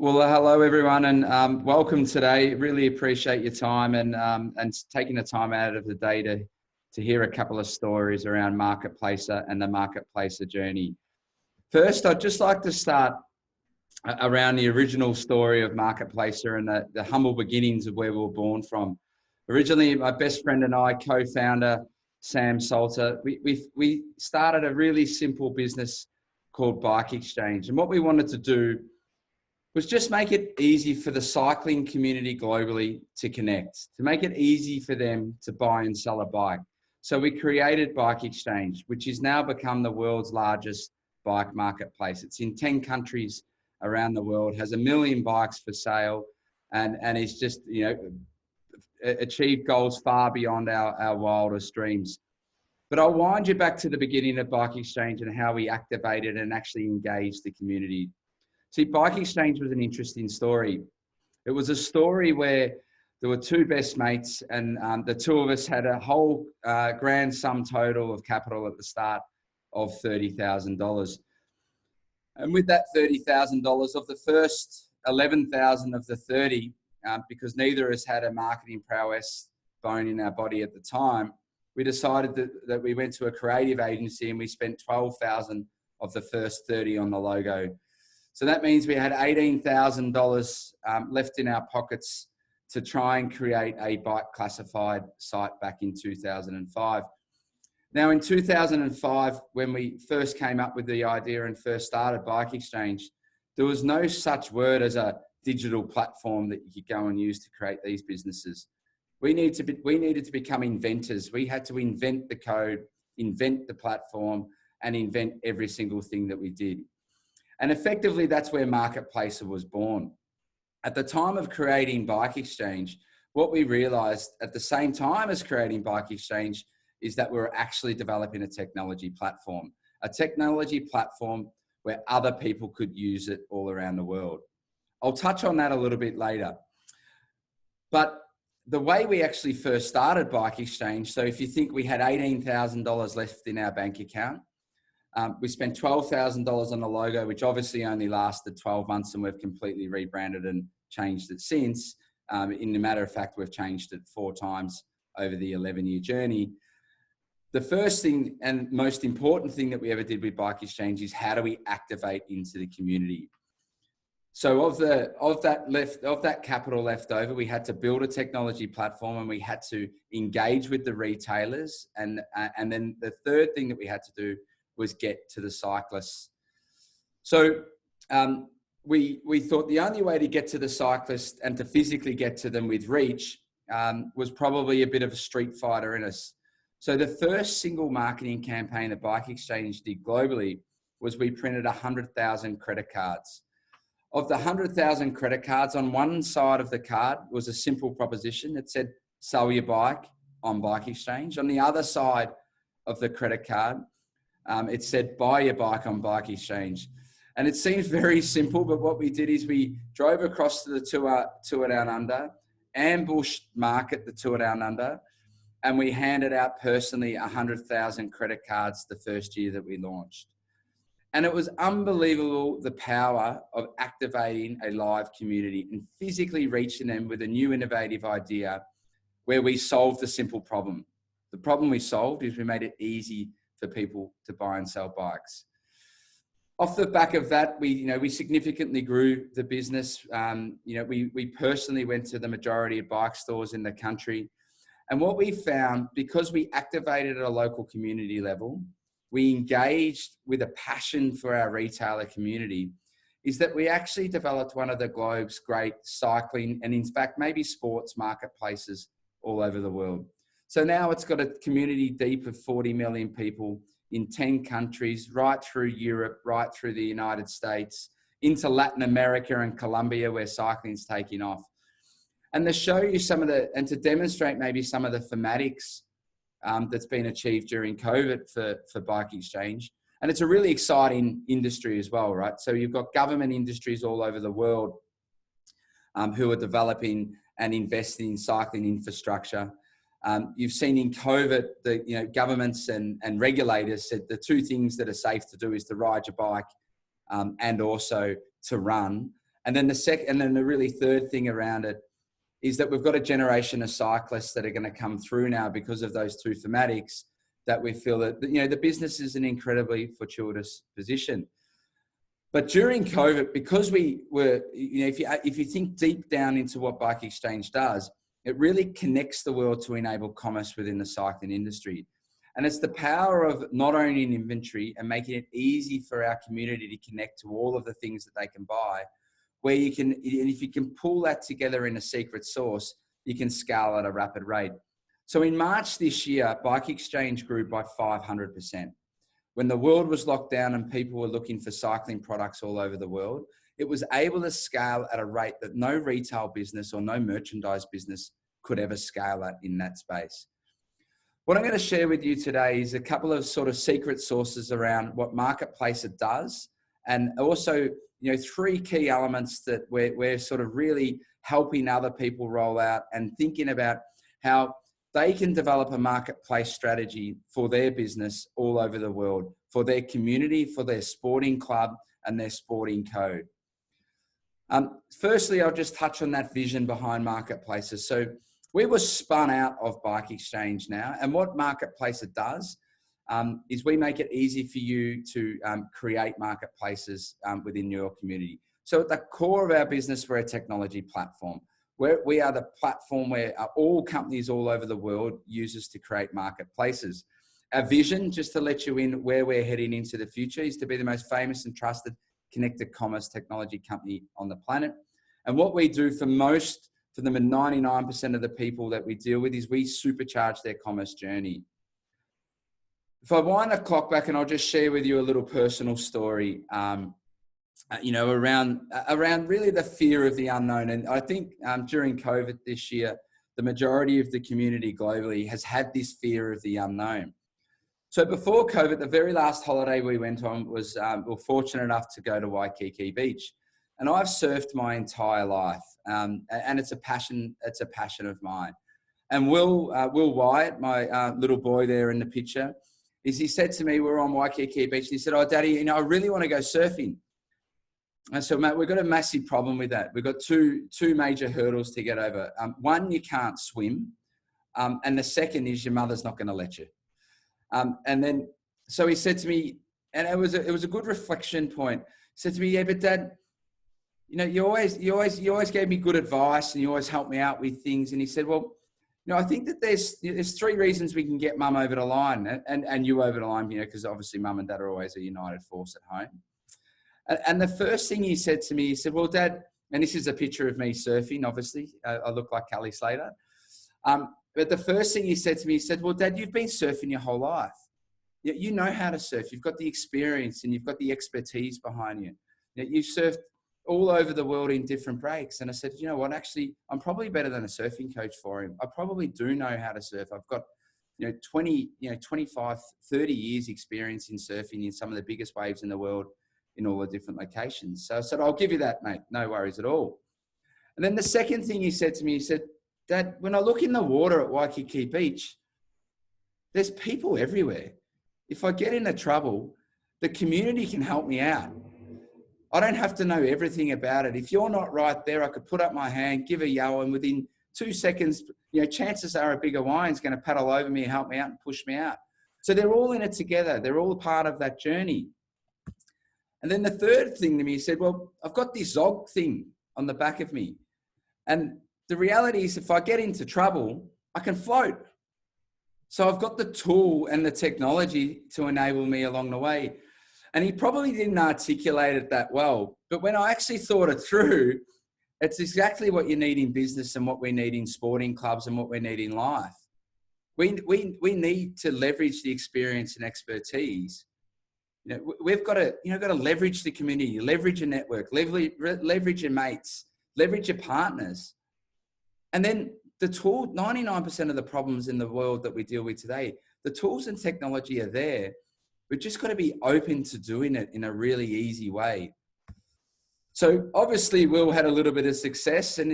Well, hello everyone, and welcome today. Really appreciate your time and taking the time out of the day to hear a couple of stories around Marketplacer and the Marketplacer journey. First, I'd just like to start around the original story of Marketplacer and the humble beginnings of where we were born from. Originally, my best friend and I, co-founder Sam Salter, we started a really simple business called Bike Exchange, and what we wanted to do was just make it easy for the cycling community globally to connect, to make it easy for them to buy and sell a bike. So we created Bike Exchange, which has now become the world's largest bike marketplace. It's in 10 countries around the world, has 1 million bikes for sale, and is just, achieved goals far beyond our wildest dreams. But I'll wind you back to the beginning of Bike Exchange and how we activated and actually engaged the community. See, Bike Exchange was an interesting story. It was a story where there were two best mates, and the two of us had a whole grand sum total of capital at the start of $30,000. And with that $30,000, of the first 11,000 of the 30, because neither of us had a marketing prowess bone in our body at the time, we decided that we went to a creative agency and we spent 12,000 of the first 30 on the logo. So that means we had $18,000 left in our pockets to try and create a bike classified site back in 2005. Now in 2005, when we first came up with the idea and first started Bike Exchange, there was no such word as a digital platform that you could go and use to create these businesses. We needed to become inventors. We had to invent the code, invent the platform, and invent every single thing that we did. And effectively, that's where Marketplacer was born. At the time of creating Bike Exchange, what we realized at the same time as creating Bike Exchange is that we were actually developing a technology platform where other people could use it all around the world. I'll touch on that a little bit later. But the way we actually first started Bike Exchange, so if you think we had $18,000 left in our bank account, we spent $12,000 on the logo, which obviously only lasted 12 months, and we've completely rebranded and changed it since. In the matter of fact, we've changed it 4 times over the 11-year journey. The first thing and most important thing that we ever did with Bike Exchange is how do we activate into the community? So of that capital left over, we had to build a technology platform, and we had to engage with the retailers. And then the third thing that we had to do was get to the cyclists. So we thought the only way to get to the cyclists and to physically get to them with reach was probably a bit of a street fighter in us. So the first single marketing campaign that Bike Exchange did globally was we printed 100,000 credit cards. Of the 100,000 credit cards, on one side of the card was a simple proposition. It said, sell your bike on Bike Exchange. On the other side of the credit card, it said, buy your bike on Bike Exchange. And it seems very simple, but what we did is we drove across to the Tour Down Under, ambushed Market, the Tour Down Under, and we handed out personally 100,000 credit cards the first year that we launched. And it was unbelievable, the power of activating a live community and physically reaching them with a new innovative idea where we solved a simple problem. The problem we solved is we made it easy for people to buy and sell bikes. Off the back of that, we significantly grew the business. We personally went to the majority of bike stores in the country. And what we found, because we activated at a local community level, we engaged with a passion for our retailer community, is that we actually developed one of the globe's great cycling and, in fact, maybe sports marketplaces all over the world. So now it's got a community deep of 40 million people in 10 countries, right through Europe, right through the United States, into Latin America and Colombia, where cycling's taking off. And to show you and to demonstrate maybe some of the thematics that's been achieved during COVID for Bike Exchange. And it's a really exciting industry as well, right? So you've got government industries all over the world who are developing and investing in cycling infrastructure. You've seen in COVID, governments and regulators said the two things that are safe to do is to ride your bike and also to run. And then the really third thing around it is that we've got a generation of cyclists that are going to come through now because of those two thematics, that we feel that, you know, the business is an incredibly fortuitous position. But during COVID, because we were, you know, if you think deep down into what Bike Exchange does, it really connects the world to enable commerce within the cycling industry. And it's the power of not owning inventory and making it easy for our community to connect to all of the things that they can buy, where you can, and if you can pull that together in a secret sauce, you can scale at a rapid rate. So in March this year, Bike Exchange grew by 500%. When the world was locked down and people were looking for cycling products all over the world, it was able to scale at a rate that no retail business or no merchandise business could ever scale at in that space. What I'm going to share with you today is a couple of sort of secret sources around what Marketplace it does, and also, you know, 3 key elements that we're sort of really helping other people roll out and thinking about how they can develop a marketplace strategy for their business all over the world, for their community, for their sporting club and their sporting code. Firstly, I'll just touch on that vision behind marketplaces. So we were spun out of Bike Exchange now, and what Marketplace it does is we make it easy for you to create marketplaces within your community. So at the core of our business, we're a technology platform. We are the platform where all companies all over the world use us to create marketplaces. Our vision, just to let you in where we're heading into the future, is to be the most famous and trusted connected commerce technology company on the planet. And what we do for them 99% of the people that we deal with is we supercharge their commerce journey. If I wind the clock back, and I'll just share with you a little personal story, you know, around really the fear of the unknown. And I think during COVID this year, the majority of the community globally has had this fear of the unknown. So before COVID, the very last holiday we went on was, we were fortunate enough to go to Waikiki Beach. And I've surfed my entire life, and it's a passion of mine. And Will Wyatt, my little boy there in the picture, he said to me, we're on Waikiki Beach, and he said, "Oh, Daddy, you know, I really want to go surfing." And so, mate, we've got a massive problem with that. We've got two major hurdles to get over. One, you can't swim, and the second is your mother's not going to let you. And then, so he said to me, and it was a good reflection point. He said to me, "Yeah, but Dad, you know, you always gave me good advice, and you always helped me out with things." And he said, "Well, you know, I think that there's 3 reasons we can get Mum over the line, and you over the line, you know, because obviously Mum and Dad are always a united force at home." And the first thing he said to me, he said, "Well, Dad," and this is a picture of me surfing, obviously, I look like Kelly Slater. But the first thing he said to me, he said, "Well, Dad, you've been surfing your whole life. You know how to surf. You've got the experience and you've got the expertise behind you. You've surfed all over the world in different breaks." And I said, "You know what, actually, I'm probably better than a surfing coach for him. I probably do know how to surf. I've got, 25, 30 years experience in surfing in some of the biggest waves in the world in all the different locations." So I said, "I'll give you that, mate. No worries at all." And then the second thing he said to me, he said, "Dad, when I look in the water at Waikiki Beach, there's people everywhere. If I get into trouble, the community can help me out. I don't have to know everything about it. If you're not right there, I could put up my hand, give a yell, and within 2 seconds, chances are a bigger Hawaiian's going to paddle over me, help me out, and push me out." So they're all in it together. They're all a part of that journey. And then the third thing to me, he said, "Well, I've got this Zog thing on the back of me. And the reality is, if I get into trouble, I can float. So I've got the tool and the technology to enable me along the way." And he probably didn't articulate it that well. But when I actually thought it through, it's exactly what you need in business and what we need in sporting clubs and what we need in life. We need to leverage the experience and expertise. We've got to leverage the community, leverage your network, leverage your mates, leverage your partners. And then the tool, 99% of the problems in the world that we deal with today, the tools and technology are there. We've just got to be open to doing it in a really easy way. So obviously Will had a little bit of success, and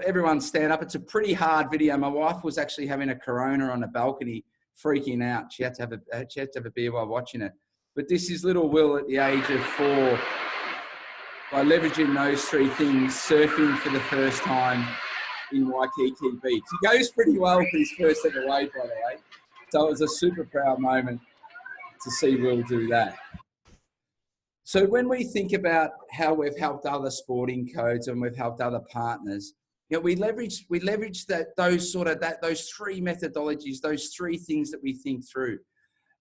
everyone stand up. It's a pretty hard video. My wife was actually having a Corona on the balcony, freaking out. She had to have a beer while watching it. But this is little Will at the age of 4. by leveraging those three things, surfing for the first time in Waikiki Beach. He goes pretty well for his first ever wave, by the way. So it was a super proud moment to see Will do that. So when we think about how we've helped other sporting codes and we've helped other partners, you know, we leverage those three methodologies, those three things that we think through.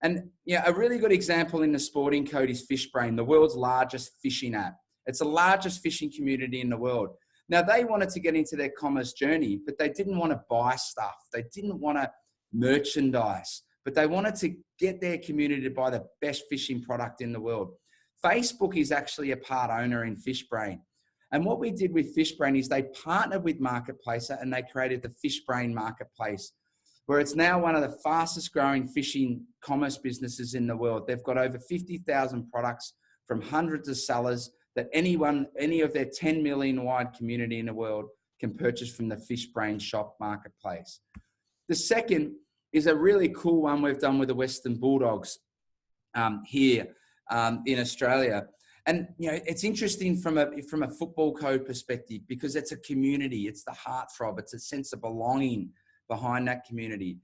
And yeah, a really good example in the sporting code is FishBrain, the world's largest fishing app. It's the largest fishing community in the world. Now, they wanted to get into their commerce journey, but they didn't want to buy stuff. They didn't want to merchandise, but they wanted to get their community to buy the best fishing product in the world. Facebook is actually a part owner in FishBrain. And what we did with FishBrain is they partnered with Marketplacer and they created the FishBrain Marketplace, where it's now one of the fastest growing fishing commerce businesses in the world. They've got over 50,000 products from hundreds of sellers that any of their 10 million wide community in the world can purchase from the FishBrain Shop Marketplace. The second is a really cool one we've done with the Western Bulldogs here in Australia. And, you know, it's interesting from a football code perspective because it's a community, it's the heartthrob, it's a sense of belonging behind that community.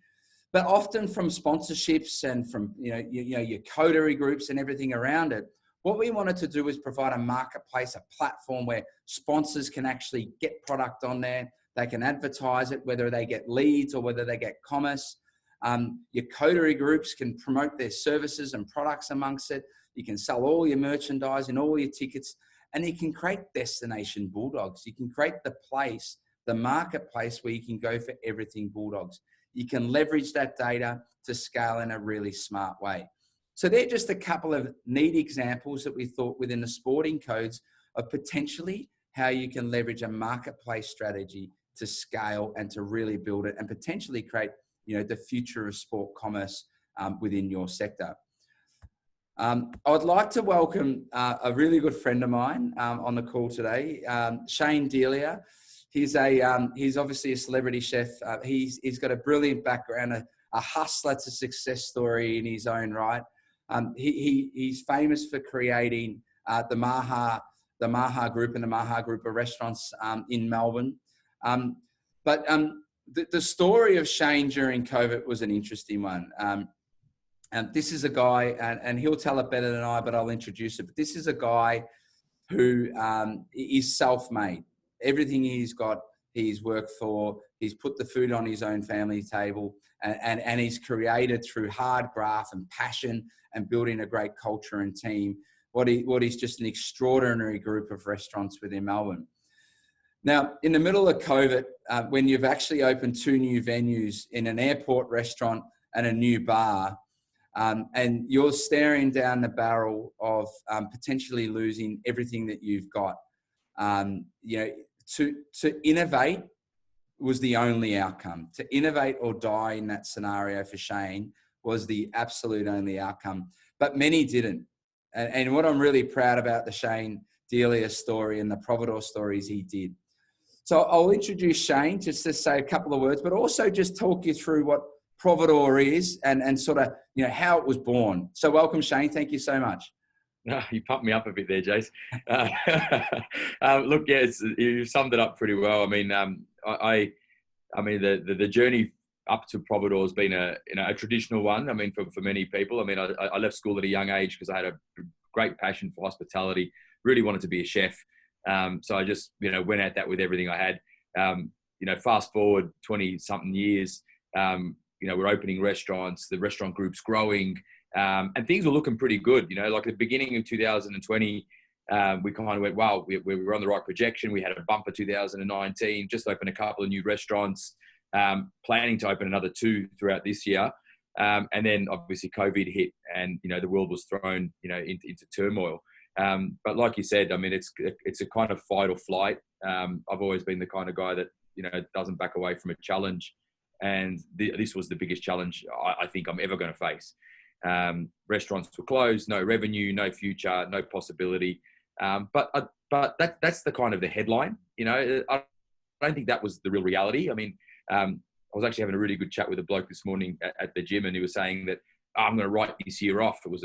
But often from sponsorships and from, your coterie groups and everything around it, what we wanted to do is provide a marketplace, a platform where sponsors can actually get product on there. They can advertise it, whether they get leads or whether they get commerce. Your coterie groups can promote their services and products amongst it. You can sell all your merchandise and all your tickets, and you can create destination Bulldogs. You can create the place, the marketplace where you can go for everything Bulldogs. You can leverage that data to scale in a really smart way. So they're just a couple of neat examples that we thought within the sporting codes of potentially how you can leverage a marketplace strategy to scale and to really build it and potentially create, the future of sport commerce within your sector. I would like to welcome a really good friend of mine on the call today, Shane Delia. He's obviously a celebrity chef. He's got a brilliant background, a hustler to success story in his own right. He's famous for creating the Maha Group and the Maha Group of restaurants in Melbourne. But the story of Shane during COVID was an interesting one. And this is a guy, and he'll tell it better than I, but I'll introduce it. But this is a guy who is self-made. Everything he's got, he's worked for. He's put the food on his own family table, and he's created through hard graft and passion and building a great culture and team what is just an extraordinary group of restaurants within Melbourne. Now, in the middle of COVID, when you've actually opened 2 new venues in an airport restaurant and a new bar, and you're staring down the barrel of potentially losing everything that you've got, to innovate was the only outcome. To innovate or die in that scenario for Shane was the absolute only outcome. But many didn't. And what I'm really proud about the Shane Delia story and the Providoor story is he did. So I'll introduce Shane just to say a couple of words, but also just talk you through what Providoor is and sort of, how it was born. So welcome, Shane. Thank you so much. You pumped me up a bit there, Jace. Look, yeah, you summed it up pretty well. I mean, the journey up to Providoor has been a traditional one. I mean, for many people. I mean, I left school at a young age because I had a great passion for hospitality. Really wanted to be a chef. So I just, went at that with everything I had. Fast forward 20-something years. We're opening restaurants. The restaurant group's growing. And things were looking pretty good, like at the beginning of 2020, we kind of went, wow, we were on the right projection. We had a bumper 2019, just opened a couple of new restaurants, planning to open another 2 throughout this year. And then obviously COVID hit and, the world was thrown, into turmoil. But like you said, I mean, it's a kind of fight or flight. I've always been the kind of guy that, doesn't back away from a challenge. And this was the biggest challenge I think I'm ever going to face. Restaurants were closed, no revenue, no future, no possibility. But that's the kind of the headline. I don't think that was the real reality. I mean, I was actually having a really good chat with a bloke this morning at the gym, and he was saying that I'm going to write this year off. It was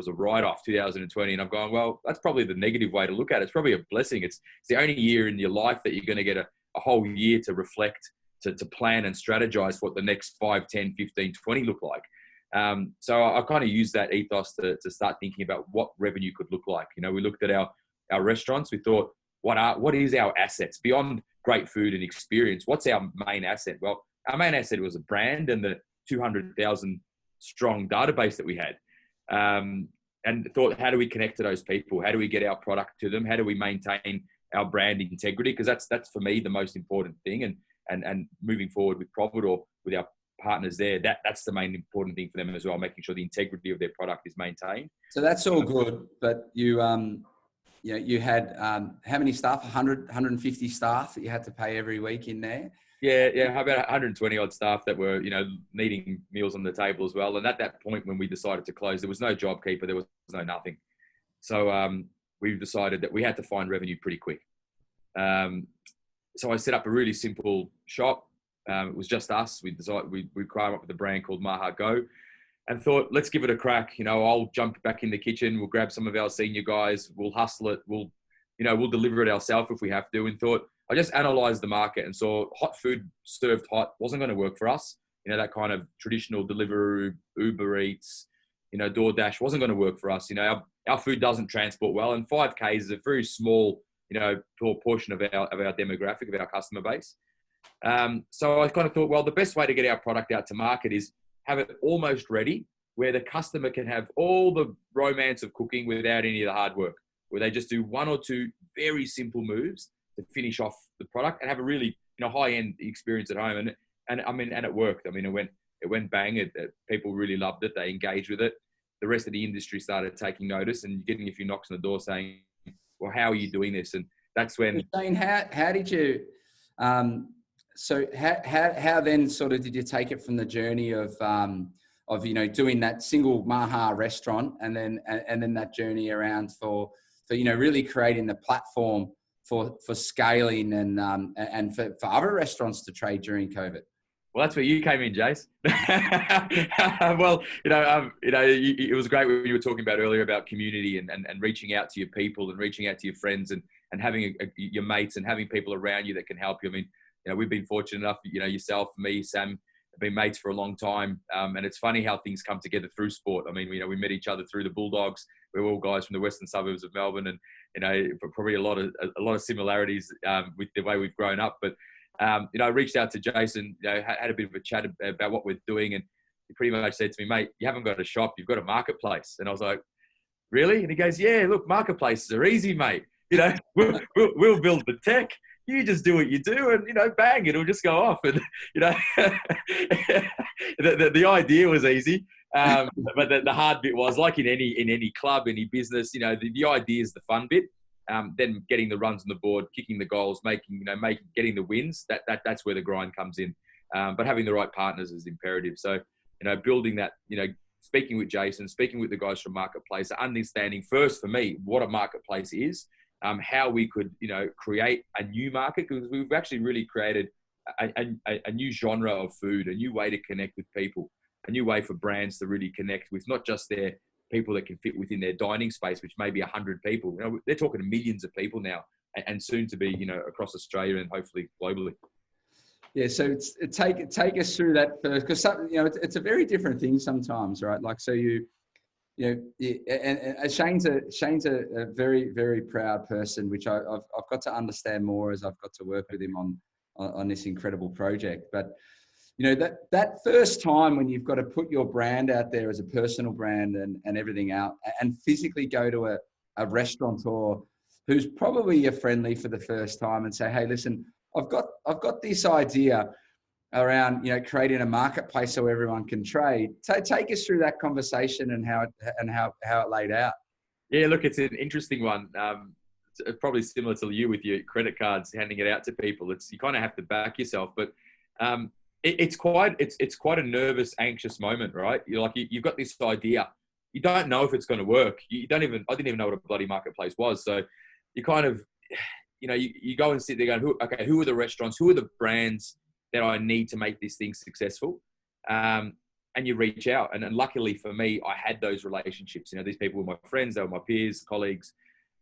a write-off, 2020. And I've gone, well, that's probably the negative way to look at it. It's probably a blessing. It's the only year in your life that you're going to get a whole year to reflect, to plan and strategize what the next 5, 10, 15, 20 look like. So I kind of used that ethos to start thinking about what revenue could look like. You know, we looked at our restaurants. We thought, what is our assets beyond great food and experience? What's our main asset? Well, our main asset was a brand and the 200,000 strong database that we had. And thought, how do we connect to those people? How do we get our product to them? How do we maintain our brand integrity? Because that's for me the most important thing. And moving forward with Providoor, with our partners there, that's the main important thing for them as well, making sure the integrity of their product is maintained. So that's all good, but you had how many staff? 100, 150 staff that you had to pay every week in there? Yeah, about 120 odd staff that were, needing meals on the table as well. And at that point, when we decided to close, there was no JobKeeper, there was no nothing. So we decided that we had to find revenue pretty quick. So I set up a really simple shop. It was just us. We decided we came up with a brand called Maha Go, and thought, let's give it a crack. I'll jump back in the kitchen. We'll grab some of our senior guys. We'll hustle it. We'll deliver it ourselves if we have to. And thought, I just analyzed the market and saw hot food served hot wasn't going to work for us. That kind of traditional Deliveroo, Uber Eats, DoorDash wasn't going to work for us. Our food doesn't transport well, and 5K is a very small, portion of our demographic, of our customer base. So I kind of thought, well, the best way to get our product out to market is have it almost ready, where the customer can have all the romance of cooking without any of the hard work, where they just do one or two very simple moves to finish off the product and have a really, high-end experience at home. And it worked. It went bang. People really loved it. They engaged with it. The rest of the industry started taking notice and getting a few knocks on the door saying, well, how are you doing this? And that's when... Shane, how did you... So how then sort of did you take it from the journey of doing that single Maha restaurant and then that journey around for really creating the platform for scaling and for other restaurants to trade during COVID? Well, that's where you came in, Jace. Well, it was great when you were talking about earlier about community and reaching out to your people and reaching out to your friends and having your mates and having people around you that can help you. We've been fortunate enough, yourself, me, Sam, have been mates for a long time. And it's funny how things come together through sport. We met each other through the Bulldogs. We're all guys from the western suburbs of Melbourne, and, probably a lot of similarities with the way we've grown up. But, I reached out to Jason, had a bit of a chat about what we're doing. And he pretty much said to me, mate, you haven't got a shop, you've got a marketplace. And I was like, really? And he goes, yeah, look, marketplaces are easy, mate. We'll build the tech. You just do what you do and, bang, it'll just go off. And, the idea was easy. But the hard bit was, like in any club, any business, the idea is the fun bit. Then getting the runs on the board, kicking the goals, getting the wins, that's where the grind comes in. But having the right partners is imperative. So, building that, speaking with Jason, speaking with the guys from Marketplace, understanding first for me what a marketplace is, how we could, create a new market, because we've actually really created a new genre of food, a new way to connect with people, a new way for brands to really connect with not just their people that can fit within their dining space, which may be 100 people. They're talking to millions of people now, and soon to be, across Australia and hopefully globally. Yeah. So take us through that first, because it's a very different thing sometimes, right? Like, so and Shane's a very, very proud person, which I've got to understand more as I've got to work with him on this incredible project. But that first time when you've got to put your brand out there as a personal brand and everything out, and physically go to a restaurateur who's probably your friendly for the first time and say, hey, listen, I've got this idea around creating a marketplace so everyone can trade. Take us through that conversation and how it laid out. Yeah, look, it's an interesting one. It's probably similar to you with your credit cards, handing it out to people. You kind of have to back yourself, but it's quite a nervous, anxious moment, right? You've got this idea, you don't know if it's going to work. I didn't even know what a bloody marketplace was. So you kind of, you go and sit there going, who are the restaurants? Who are the brands that I need to make this thing successful? and you reach out. And luckily for me, I had those relationships. You know, these people were my friends, they were my peers, colleagues.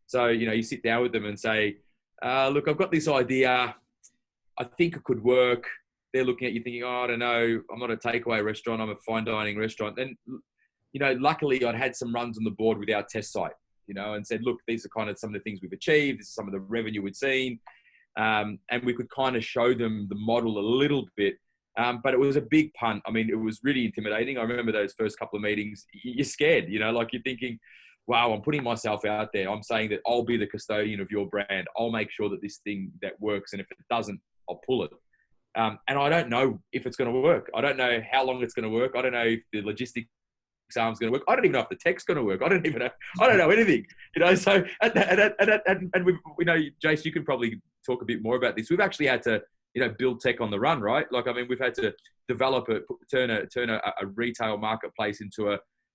So, you know, you sit down with them and say, look, I've got this idea. I think it could work. They're looking at you thinking, oh, I don't know, I'm not a takeaway restaurant, I'm a fine dining restaurant. Then, you know, luckily I'd had some runs on the board with our test site, you know, and said, look, these are kind of some of the things we've achieved. This is some of the revenue we'd seen. And we could kind of show them the model a little bit. But it was a big punt. I mean, it was really intimidating. I remember those first couple of meetings, you're scared, you know, like you're thinking, wow, I'm putting myself out there. I'm saying that I'll be the custodian of your brand. I'll make sure that this thing that works. And if it doesn't, I'll pull it. And I don't know if it's going to work. I don't know how long it's going to work. I don't know if the logistics arm's going to work. I don't even know if the tech's going to work. I don't know anything, you know? So, and we, you know, Jace, you can probably talk a bit more about this. We've actually had to, you know, build tech on the run, right? Like, I mean, we've had to develop turn a retail marketplace into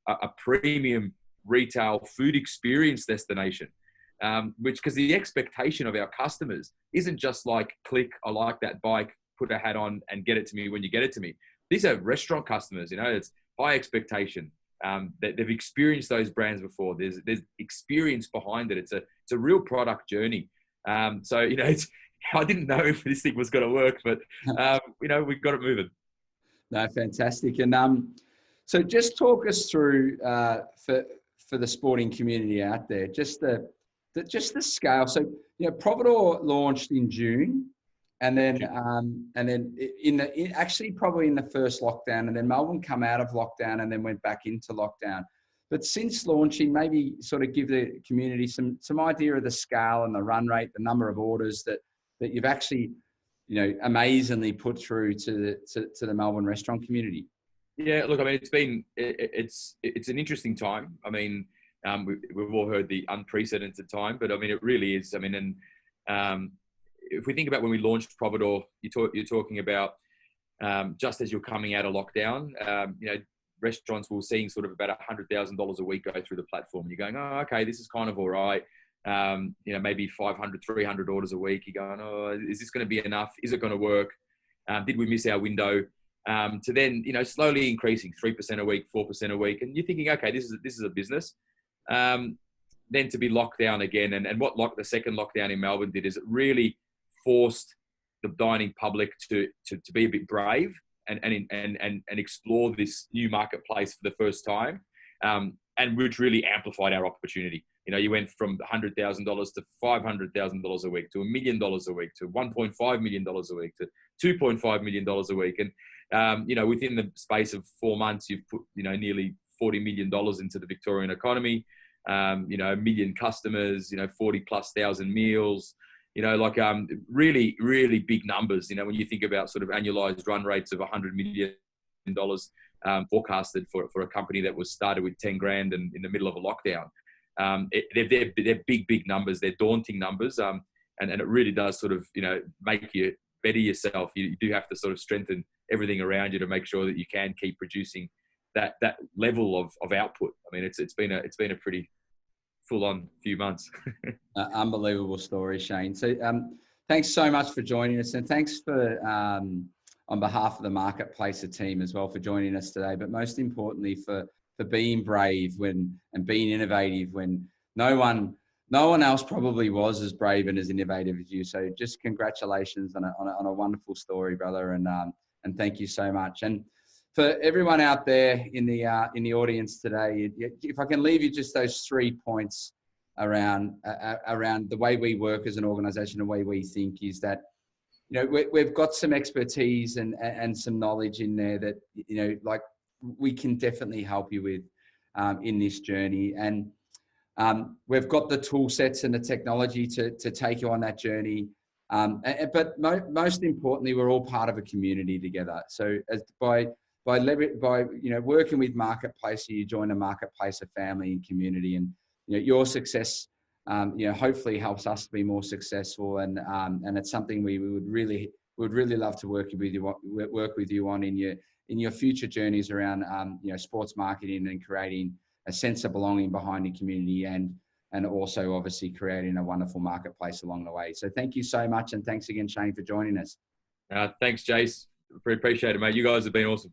a premium retail food experience destination, which, because the expectation of our customers isn't just like, click, I like that bike, put a hat on and get it to me when you get it to me. These are restaurant customers, you know, it's high expectation. That they've experienced those brands before. There's experience behind it. It's a real product journey. So, you know, I didn't know if this thing was going to work, but, you know, we've got it moving. No, fantastic. And so just talk us through for the sporting community out there, just the scale. So, you know, Providoor launched in June, and then actually probably in the first lockdown, and then Melbourne come out of lockdown and then went back into lockdown. But since launching, maybe sort of give the community some idea of the scale and the run rate, the number of orders that you've actually, you know, amazingly put through to the Melbourne restaurant community. Yeah, look, I mean, it's an interesting time. I mean, we've all heard the unprecedented time, but I mean, it really is. I mean, and if we think about when we launched Providoor, you're talking about just as you're coming out of lockdown, you know, restaurants were seeing sort of about $100,000 a week go through the platform. You're going, oh, okay, this is kind of all right. You know, maybe 500, 300 orders a week. You're going, oh, is this going to be enough? Is it going to work? Did we miss our window? To then, you know, slowly increasing 3% a week, 4% a week. And you're thinking, okay, this is a business. Then to be locked down again. And what the second lockdown in Melbourne did is it really forced the dining public to be a bit brave and explore this new marketplace for the first time. And which really amplified our opportunity. You know, you went from $100,000 to $500,000 a week, to $1 million a week, to $1.5 million a week, to $2.5 million a week. And, you know, within the space of 4 months, you've put, you know, nearly $40 million into the Victorian economy, you know, 1 million customers, you know, 40,000+ meals, you know, like really, really big numbers. You know, when you think about sort of annualized run rates of $100 million forecasted for a company that was started with 10 grand and in the middle of a lockdown. They're big numbers. They're daunting numbers. And it really does sort of, you know, make you better yourself. You do have to sort of strengthen everything around you to make sure that you can keep producing that level of output. I mean, it's been a pretty full-on few months. Unbelievable story, Shane. So thanks so much for joining us, and thanks for on behalf of the Marketplacer team as well for joining us today, but most importantly for being brave and being innovative when no one else probably was as brave and as innovative as you. So just congratulations on a wonderful story, brother, and thank you so much. And for everyone out there in the audience today, if I can leave you just those 3 points around the way we work as an organization, the way we think, is that, you know, we've got some expertise and some knowledge in there that, you know, like we can definitely help you with in this journey. And we've got the tool sets and the technology to take you on that journey. But most importantly, we're all part of a community together. So by you know, working with Marketplacer, you join a Marketplacer family and community, and, you know, your success, you know, hopefully helps us to be more successful. And it's something we would really love to work with you on in your future journeys around, you know, sports marketing and creating a sense of belonging behind the community, and also obviously creating a wonderful marketplace along the way. So thank you so much. And thanks again, Shane, for joining us. Thanks, Jace. Appreciate it, mate. You guys have been awesome.